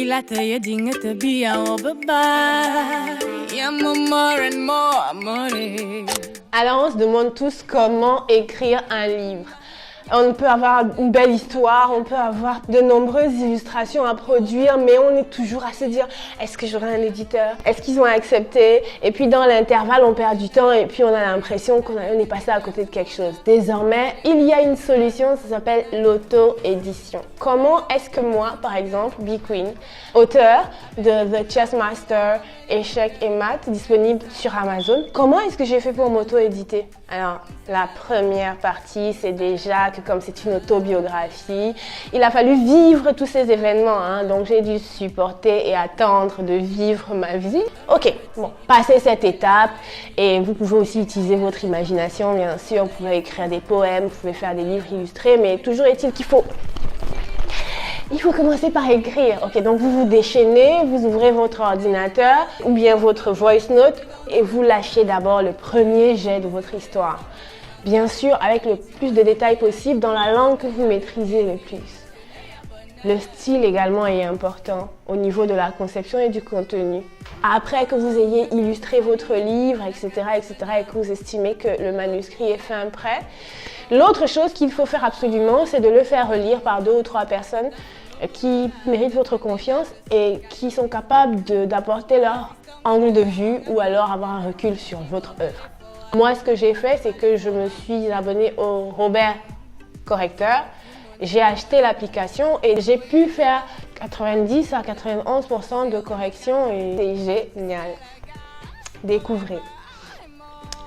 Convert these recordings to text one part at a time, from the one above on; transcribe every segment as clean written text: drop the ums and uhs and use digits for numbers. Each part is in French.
later je dingen te bieden op bye. Yeah, more and more money. Alors on se demande tous comment écrire un livre. On peut avoir une belle histoire, on peut avoir de nombreuses illustrations à produire, mais on est toujours à se dire, est-ce que j'aurai un éditeur? Est-ce qu'ils vont accepter? Et puis dans l'intervalle, on perd du temps et puis on a l'impression qu'on est passé à côté de quelque chose. Désormais, il y a une solution, ça s'appelle l'auto-édition. Comment est-ce que moi, par exemple, Bee Queen, auteur de The Chess Master, Échecs et Maths, disponible sur Amazon, comment est-ce que j'ai fait pour m'auto-éditer? Alors, la première partie, c'est déjà que comme c'est une autobiographie, il a fallu vivre tous ces événements, hein, donc j'ai dû supporter et attendre de vivre ma vie. Ok, bon, passez cette étape et vous pouvez aussi utiliser votre imagination, bien sûr, vous pouvez écrire des poèmes, vous pouvez faire des livres illustrés, mais toujours est-il qu'il faut commencer par écrire. Ok, donc vous vous déchaînez, vous ouvrez votre ordinateur ou bien votre voice note et vous lâchez d'abord le premier jet de votre histoire. Bien sûr, avec le plus de détails possible dans la langue que vous maîtrisez le plus. Le style également est important au niveau de la conception et du contenu. Après que vous ayez illustré votre livre, etc., et que vous estimez que le manuscrit est fin prêt, l'autre chose qu'il faut faire absolument, c'est de le faire relire par 2 ou 3 personnes qui méritent votre confiance et qui sont capables d'apporter leur angle de vue ou alors avoir un recul sur votre œuvre. Moi, ce que j'ai fait, c'est que je me suis abonnée au Robert Correcteur. J'ai acheté l'application et j'ai pu faire 90 à 91% de correction et c'est génial. Découvrez.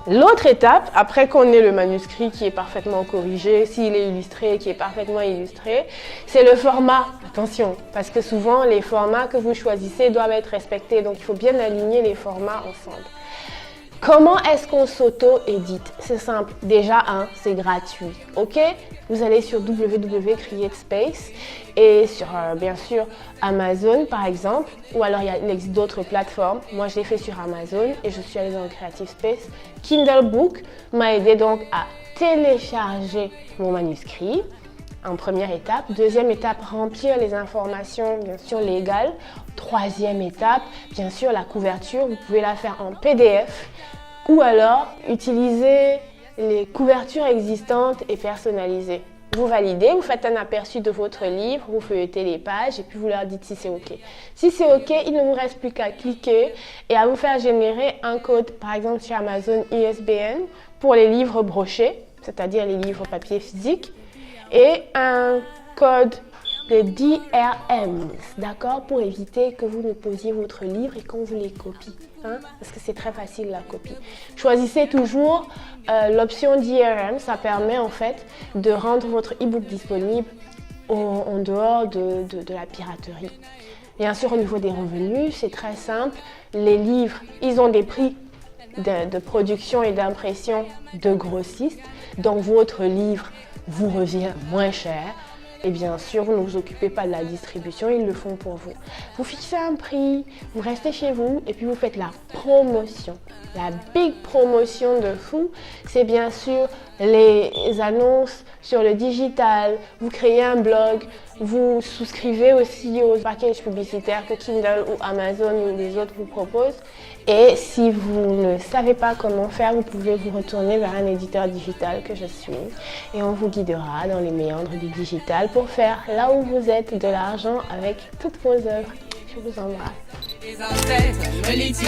L'autre étape, après qu'on ait le manuscrit qui est parfaitement corrigé, s'il est illustré, qui est parfaitement illustré, c'est le format. Attention, parce que souvent, les formats que vous choisissez doivent être respectés, donc il faut bien aligner les formats ensemble. Comment est-ce qu'on s'auto-édite? C'est simple. Déjà, c'est gratuit. Ok? Vous allez sur www.createspace et sur, bien sûr, Amazon, par exemple. Ou alors, il existe d'autres plateformes. Moi, je l'ai fait sur Amazon et je suis allée dans Creative Space. Kindle Book m'a aidé donc à télécharger mon manuscrit en première étape. Deuxième étape, remplir les informations, bien sûr, légales. Troisième étape, bien sûr, la couverture. Vous pouvez la faire en PDF ou alors utiliser les couvertures existantes et personnalisées. Vous validez, vous faites un aperçu de votre livre, vous feuilletez les pages et puis vous leur dites si c'est OK. Si c'est OK, il ne vous reste plus qu'à cliquer et à vous faire générer un code, par exemple sur Amazon ISBN, pour les livres brochés, c'est-à-dire les livres papier physique, et un code de DRM, d'accord, pour éviter que vous ne posiez votre livre et qu'on vous les copie, hein, parce que c'est très facile la copie. Choisissez toujours l'option DRM, ça permet en fait de rendre votre e-book disponible en dehors de la piraterie. Bien sûr, au niveau des revenus, c'est très simple. Les livres, ils ont des prix de production et d'impression de grossistes, donc votre livre vous revient moins cher. Et bien sûr, vous ne vous occupez pas de la distribution, ils le font pour vous. Vous fixez un prix, vous restez chez vous et puis vous faites la promotion. La big promotion de fou, c'est bien sûr les annonces sur le digital. Vous créez un blog, vous souscrivez aussi aux packages publicitaires que Kindle ou Amazon ou les autres vous proposent. Et si vous ne savez pas comment faire, vous pouvez vous retourner vers un éditeur digital que je suis et on vous guidera dans les méandres du digital pour faire là où vous êtes de l'argent avec toutes vos œuvres. Je vous embrasse. Les ancêtres, me l'y-tu,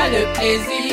le plaisir.